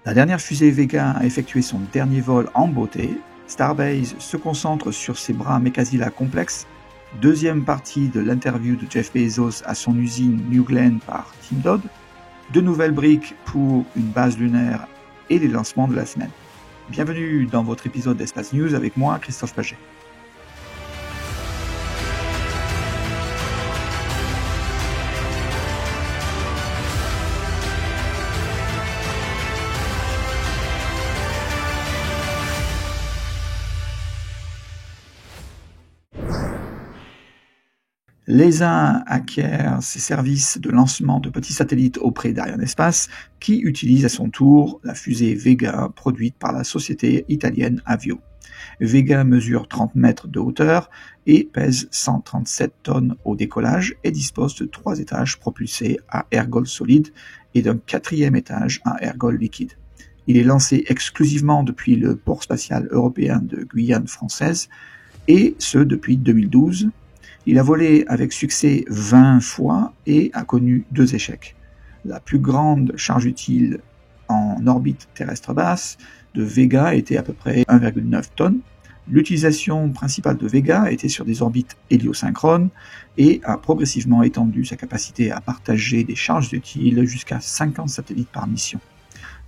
La dernière fusée Vega a effectué son dernier vol en beauté. Starbase se concentre sur ses bras Mechazilla complexes. Deuxième partie de l'interview de Jeff Bezos à son usine New Glenn par Tim Dodd. De nouvelles briques pour une base lunaire et les lancements de la semaine. Bienvenue dans votre épisode d'Espace News avec moi, Christophe Paget. L'ESA acquiert ses services de lancement de petits satellites auprès d'Arianespace, qui utilise à son tour la fusée Vega produite par la société italienne Avio. Vega mesure 30 mètres de hauteur et pèse 137 tonnes au décollage et dispose de 3 étages propulsés à ergol solide et d'un 4e étage à ergol liquide. Il est lancé exclusivement depuis le port spatial européen de Guyane française et ce depuis 2012. Il a volé avec succès 20 fois et a connu 2 échecs. La plus grande charge utile en orbite terrestre basse de Vega était à peu près 1,9 tonnes. L'utilisation principale de Vega était sur des orbites héliosynchrones et a progressivement étendu sa capacité à partager des charges utiles jusqu'à 50 satellites par mission.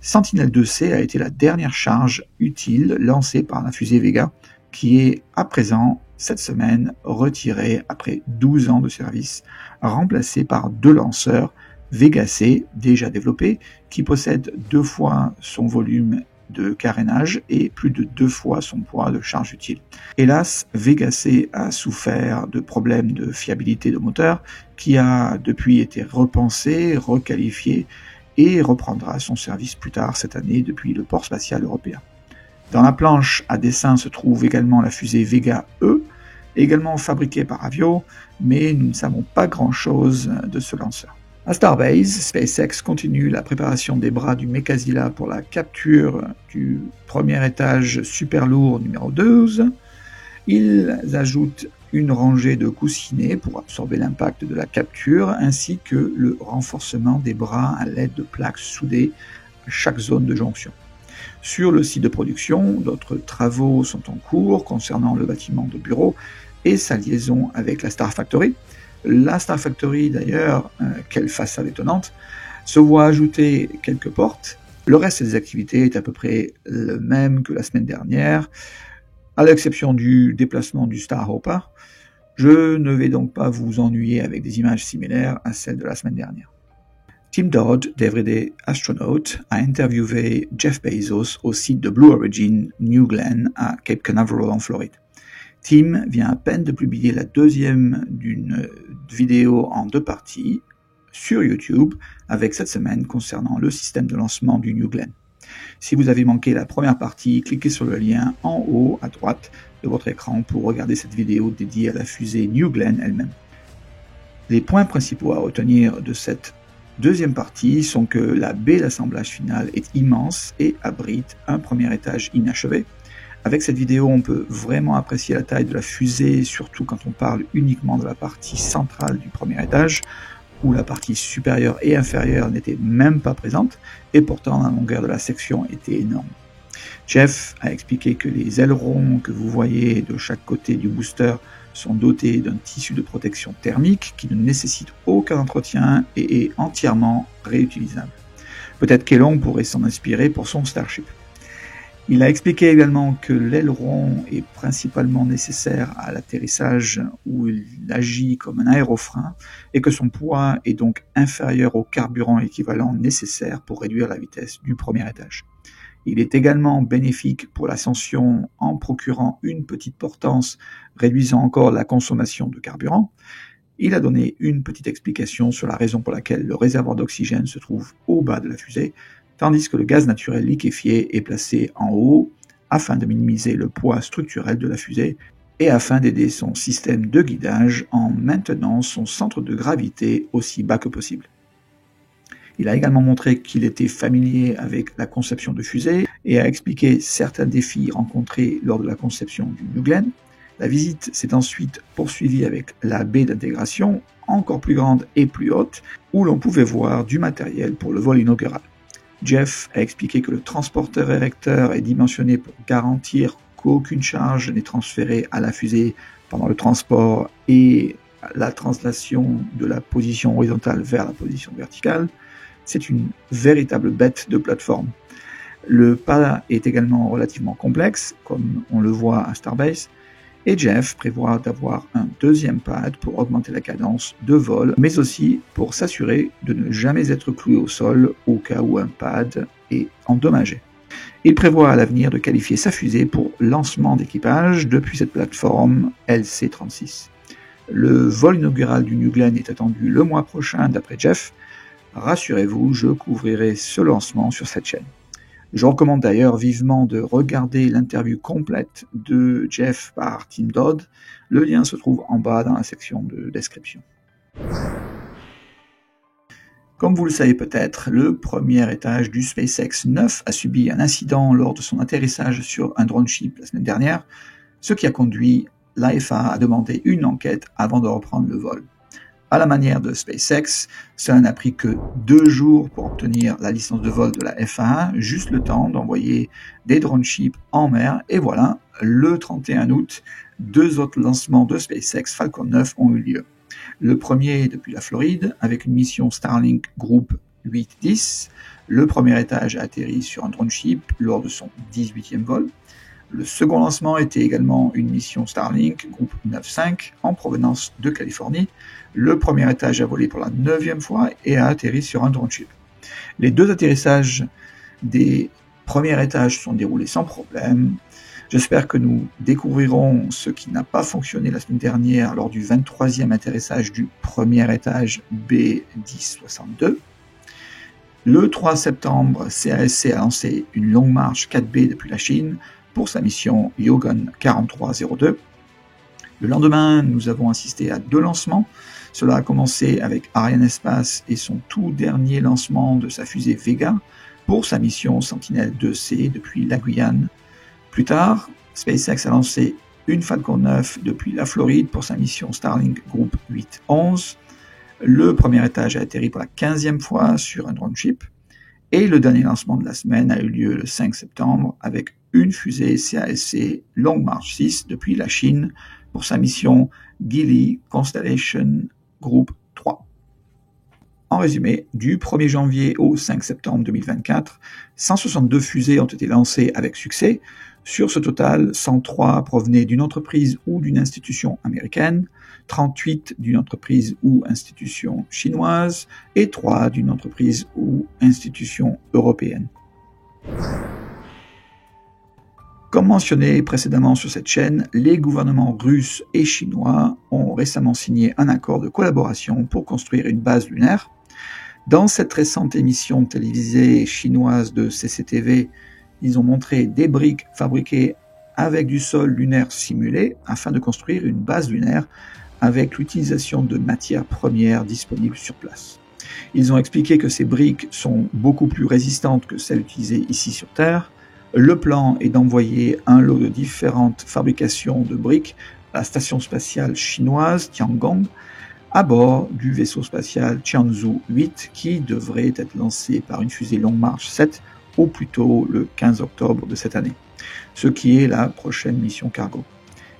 Sentinel-2C a été la dernière charge utile lancée par la fusée Vega, qui est à présent, cette semaine, retirée après 12 ans de service, remplacée par 2 lanceurs Vega C déjà développés, qui possèdent 2 fois son volume de carénage et plus de 2 fois son poids de charge utile. Hélas, Vega C a souffert de problèmes de fiabilité de moteur, qui a depuis été repensé, requalifié et reprendra son service plus tard cette année depuis le port spatial européen. Dans la planche à dessin se trouve également la fusée Vega E, également fabriquée par Avio, mais nous ne savons pas grand-chose de ce lanceur. À Starbase, SpaceX continue la préparation des bras du Mechazilla pour la capture du premier étage super lourd numéro 12. Ils ajoutent une rangée de coussinets pour absorber l'impact de la capture, ainsi que le renforcement des bras à l'aide de plaques soudées à chaque zone de jonction. Sur le site de production, d'autres travaux sont en cours concernant le bâtiment de bureau et sa liaison avec la Star Factory. La Star Factory, d'ailleurs, quelle façade étonnante, se voit ajouter quelques portes. Le reste des activités est à peu près le même que la semaine dernière, à l'exception du déplacement du Star Hopper. Je ne vais donc pas vous ennuyer avec des images similaires à celles de la semaine dernière. Tim Dodd, d'Everyday Astronaut, a interviewé Jeff Bezos au site de Blue Origin New Glenn à Cape Canaveral en Floride. Tim vient à peine de publier la deuxième d'une vidéo en 2 parties sur YouTube avec cette semaine concernant le système de lancement du New Glenn. Si vous avez manqué la première partie, cliquez sur le lien en haut à droite de votre écran pour regarder cette vidéo dédiée à la fusée New Glenn elle-même. Les points principaux à retenir de cette deuxième partie sont que la baie d'assemblage finale est immense et abrite un premier étage inachevé. Avec cette vidéo, on peut vraiment apprécier la taille de la fusée, surtout quand on parle uniquement de la partie centrale du premier étage, où la partie supérieure et inférieure n'étaient même pas présentes, et pourtant la longueur de la section était énorme. Jeff a expliqué que les ailerons que vous voyez de chaque côté du booster sont dotés d'un tissu de protection thermique qui ne nécessite aucun entretien et est entièrement réutilisable. Peut-être qu'Elon pourrait s'en inspirer pour son Starship. Il a expliqué également que l'aileron est principalement nécessaire à l'atterrissage où il agit comme un aérofrein et que son poids est donc inférieur au carburant équivalent nécessaire pour réduire la vitesse du premier étage. Il est également bénéfique pour l'ascension en procurant une petite portance, réduisant encore la consommation de carburant. Il a donné une petite explication sur la raison pour laquelle le réservoir d'oxygène se trouve au bas de la fusée, tandis que le gaz naturel liquéfié est placé en haut afin de minimiser le poids structurel de la fusée et afin d'aider son système de guidage en maintenant son centre de gravité aussi bas que possible. Il a également montré qu'il était familier avec la conception de fusées et a expliqué certains défis rencontrés lors de la conception du New Glenn. La visite s'est ensuite poursuivie avec la baie d'intégration, encore plus grande et plus haute, où l'on pouvait voir du matériel pour le vol inaugural. Jeff a expliqué que le transporteur érecteur est dimensionné pour garantir qu'aucune charge n'est transférée à la fusée pendant le transport et la translation de la position horizontale vers la position verticale. C'est une véritable bête de plateforme. Le pas est également relativement complexe, comme on le voit à Starbase, et Jeff prévoit d'avoir un deuxième pad pour augmenter la cadence de vol, mais aussi pour s'assurer de ne jamais être cloué au sol au cas où un pad est endommagé. Il prévoit à l'avenir de qualifier sa fusée pour lancement d'équipage depuis cette plateforme LC-36. Le vol inaugural du New Glenn est attendu le mois prochain d'après Jeff. Rassurez-vous, je couvrirai ce lancement sur cette chaîne. Je recommande d'ailleurs vivement de regarder l'interview complète de Jeff par Tim Dodd. Le lien se trouve en bas dans la section de description. Comme vous le savez peut-être, le premier étage du SpaceX 9 a subi un incident lors de son atterrissage sur un drone ship la semaine dernière, ce qui a conduit la FAA à demander une enquête avant de reprendre le vol. À la manière de SpaceX, cela n'a pris que 2 jours pour obtenir la licence de vol de la FAA, juste le temps d'envoyer des drone ships en mer, et voilà, le 31 août, 2 autres lancements de SpaceX Falcon 9 ont eu lieu. Le premier depuis la Floride, avec une mission Starlink Group 8-10. Le premier étage a atterri sur un drone ship lors de son 18e vol. Le second lancement était également une mission Starlink Group 9-5 en provenance de Californie. Le premier étage a volé pour la 9e fois et a atterri sur un drone ship. Les 2 atterrissages des premiers étages se sont déroulés sans problème. J'espère que nous découvrirons ce qui n'a pas fonctionné la semaine dernière lors du 23e atterrissage du premier étage B1062. Le 3 septembre, CASC a lancé une longue marche 4B depuis la Chine pour sa mission Yogan 4302. Le lendemain, nous avons assisté à 2 lancements. Cela a commencé avec Arianespace et son tout dernier lancement de sa fusée Vega pour sa mission Sentinel-2C depuis la Guyane. Plus tard, SpaceX a lancé une Falcon 9 depuis la Floride pour sa mission Starlink Group 8-11. Le premier étage a atterri pour la 15e fois sur un drone ship. Et le dernier lancement de la semaine a eu lieu le 5 septembre avec une fusée CASC Long March 6 depuis la Chine pour sa mission Gili Constellation Group 3. En résumé, du 1er janvier au 5 septembre 2024, 162 fusées ont été lancées avec succès. Sur ce total, 103 provenaient d'une entreprise ou d'une institution américaine, 38 d'une entreprise ou institution chinoise et 3 d'une entreprise ou institution européenne. Comme mentionné précédemment sur cette chaîne, les gouvernements russes et chinois ont récemment signé un accord de collaboration pour construire une base lunaire. Dans cette récente émission télévisée chinoise de CCTV, ils ont montré des briques fabriquées avec du sol lunaire simulé afin de construire une base lunaire avec l'utilisation de matières premières disponibles sur place. Ils ont expliqué que ces briques sont beaucoup plus résistantes que celles utilisées ici sur Terre. Le plan est d'envoyer un lot de différentes fabrications de briques à la station spatiale chinoise Tiangong à bord du vaisseau spatial Tianzhou 8 qui devrait être lancé par une fusée Long March 7 au plus tôt le 15 octobre de cette année, ce qui est la prochaine mission cargo.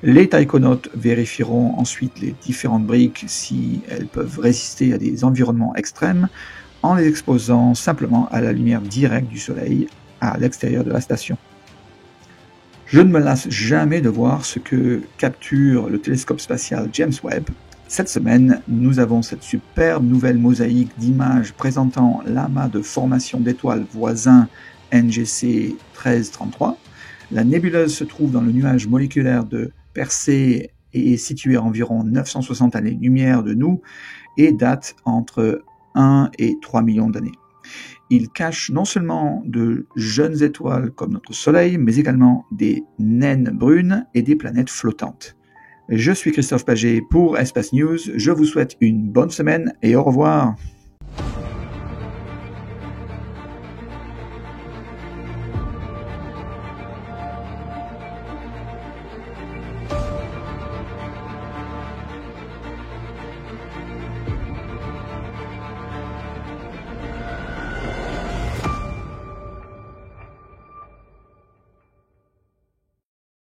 Les taïkonautes vérifieront ensuite les différentes briques si elles peuvent résister à des environnements extrêmes en les exposant simplement à la lumière directe du soleil à l'extérieur de la station. Je ne me lasse jamais de voir ce que capture le télescope spatial James Webb. Cette semaine, nous avons cette superbe nouvelle mosaïque d'images présentant l'amas de formation d'étoiles voisin NGC 1333. La nébuleuse se trouve dans le nuage moléculaire de Persée et est située à environ 960 années-lumière de nous et date entre 1 et 3 millions d'années. Il cache non seulement de jeunes étoiles comme notre Soleil, mais également des naines brunes et des planètes flottantes. Je suis Christophe Paget pour Espace News, je vous souhaite une bonne semaine et au revoir.